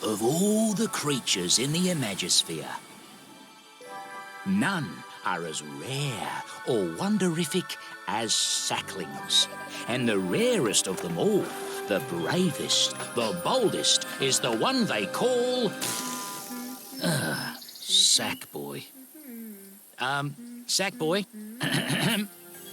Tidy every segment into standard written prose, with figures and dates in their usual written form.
Of all the creatures in the Imagisphere, none are as rare or wonderific as sacklings. And the rarest of them all, the bravest, the boldest, is the one they call... Sackboy. Sackboy?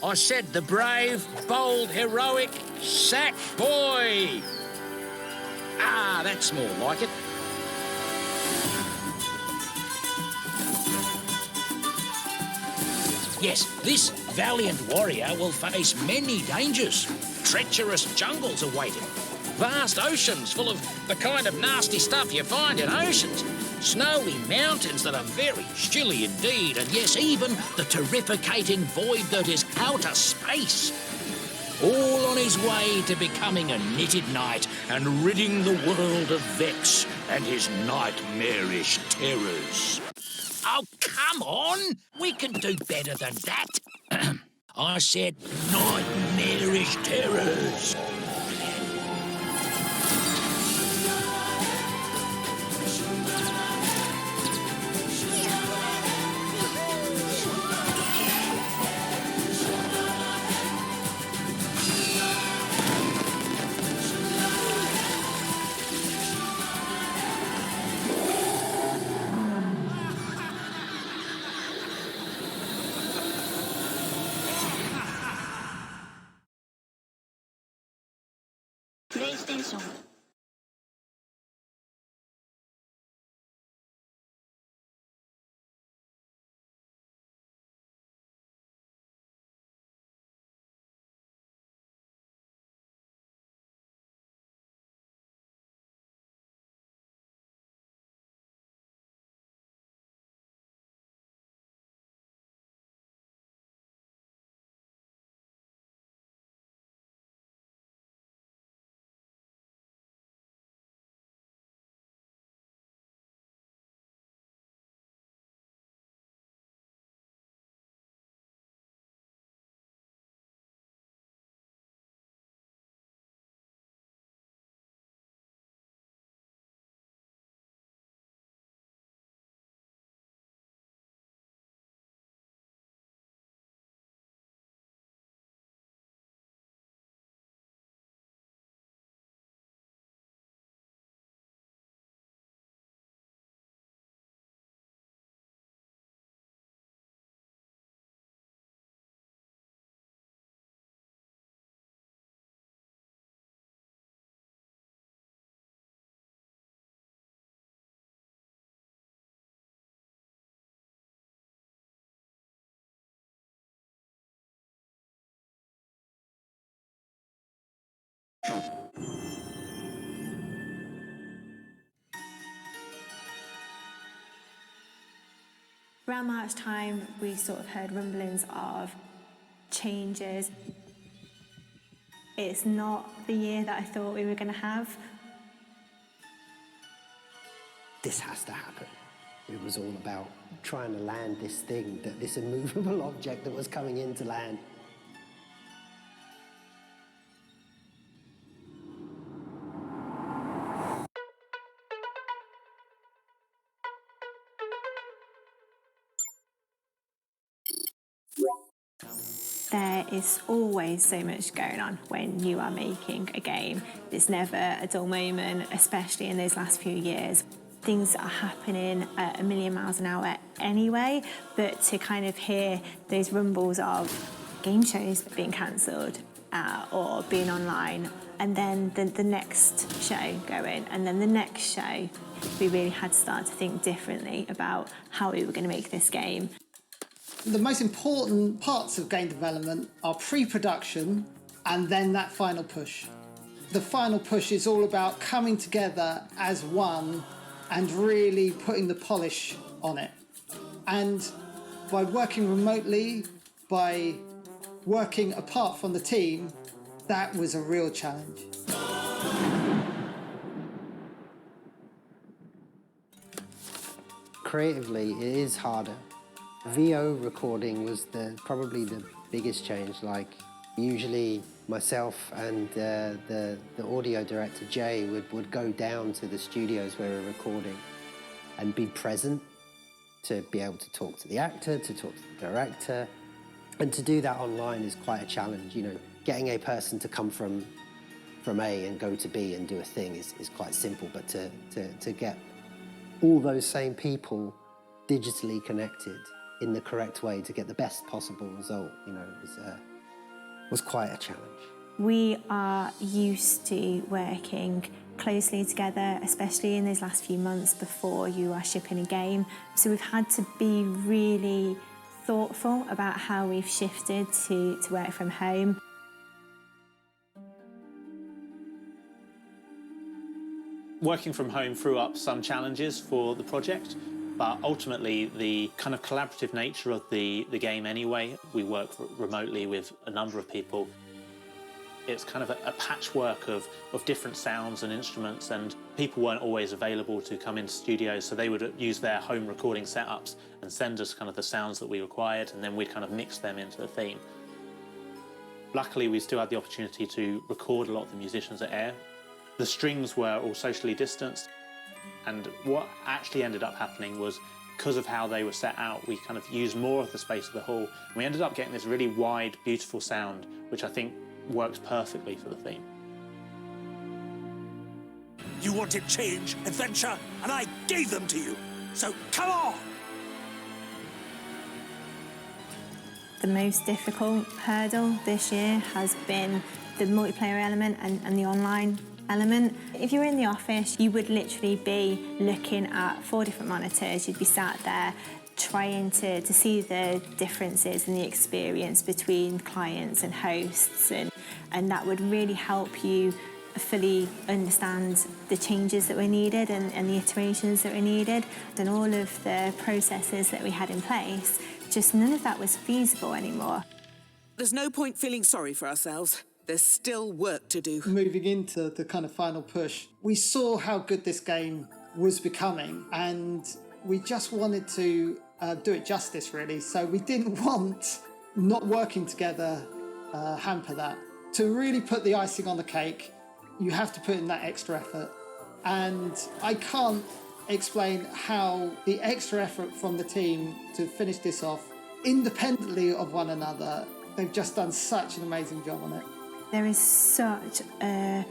I said the brave, bold, heroic Sackboy! Ah, that's more like it. Yes, this valiant warrior will face many dangers. Treacherous jungles await him. Vast oceans full of the kind of nasty stuff you find in oceans. Snowy mountains that are very chilly indeed. And yes, even the terrificating void that is outer space. All on his way to becoming a knitted knight and ridding the world of Vex and his nightmarish terrors. Oh, come on! We can do better than that. I said nightmarish terrors. PlayStation. Around March time, we sort of heard rumblings of changes. It's not the year that I thought we were going to have. This has to happen. It was all about trying to land this thing, this immovable object that was coming into land. There is always so much going on when you are making a game. There's never a dull moment, especially in those last few years. Things are happening at 1,000,000 miles an hour anyway, but to kind of hear those rumbles of game shows being cancelled or being online, and then the next show going, and then the next show, we really had to start to think differently about how we were going to make this game. The most important parts of game development are pre-production and then that final push. The final push is all about coming together as one and really putting the polish on it. And by working remotely, by working apart from the team, that was a real challenge. Creatively, it is harder. VO recording was probably the biggest change. Like, usually myself and the audio director, Jay, would go down to the studios where we're recording and be present to be able to talk to the actor, to talk to the director. And to do that online is quite a challenge. You know, getting a person to come from A and go to B and do a thing is quite simple, but to get all those same people digitally connected in the correct way to get the best possible result, you know, was quite a challenge. We are used to working closely together, especially in those last few months before you are shipping a game. So we've had to be really thoughtful about how we've shifted to work from home. Working from home threw up some challenges for the project, but ultimately the kind of collaborative nature of the game anyway, we work remotely with a number of people. It's kind of a patchwork of different sounds and instruments, and people weren't always available to come into studios, so they would use their home recording setups and send us kind of the sounds that we required, and then we'd kind of mix them into the theme. Luckily, we still had the opportunity to record a lot of the musicians at Air. The strings were all socially distanced, and what actually ended up happening was, because of how they were set out, we kind of used more of the space of the hall, and we ended up getting this really wide, beautiful sound, which I think works perfectly for the theme. You wanted change, adventure, and I gave them to you. So come on! The most difficult hurdle this year has been the multiplayer element and the online element. If you were in the office, you would literally be looking at 4 different monitors. You'd be sat there trying to see the differences in the experience between clients and hosts, and that would really help you fully understand the changes that were needed and the iterations that were needed, and all of the processes that we had in place. Just none of that was feasible anymore. There's no point feeling sorry for ourselves. There's still work to do. Moving into the kind of final push, we saw how good this game was becoming, and we just wanted to do it justice, really. So we didn't want not working together hamper that. To really put the icing on the cake, you have to put in that extra effort. And I can't explain how the extra effort from the team to finish this off, independently of one another, they've just done such an amazing job on it. There is such a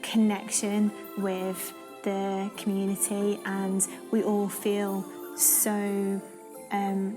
connection with the community, and we all feel so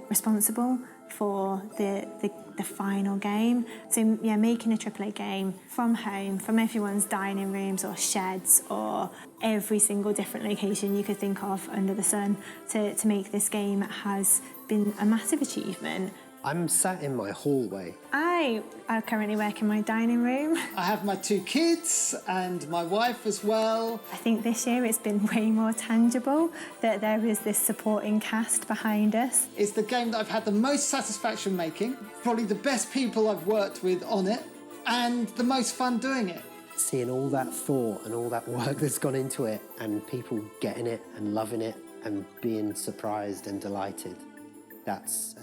responsible for the final game. So yeah, making a AAA game from home, from everyone's dining rooms or sheds or every single different location you could think of under the sun, to make this game has been a massive achievement. I'm sat in my hallway. I currently work in my dining room. I have my 2 kids and my wife as well. I think this year it's been way more tangible that there is this supporting cast behind us. It's the game that I've had the most satisfaction making, probably the best people I've worked with on it, and the most fun doing it. Seeing all that thought and all that work that's gone into it, and people getting it and loving it and being surprised and delighted, that's...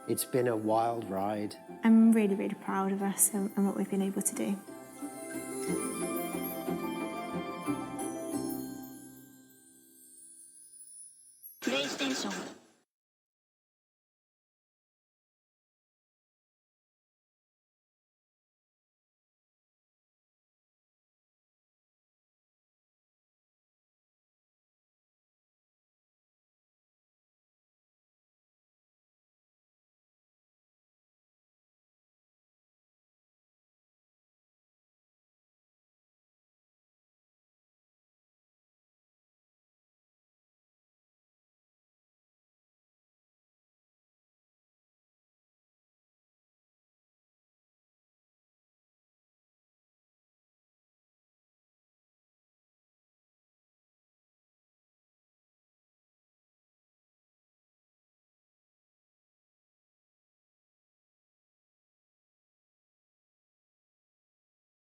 it's been a wild ride. I'm really, really proud of us and what we've been able to do. PlayStation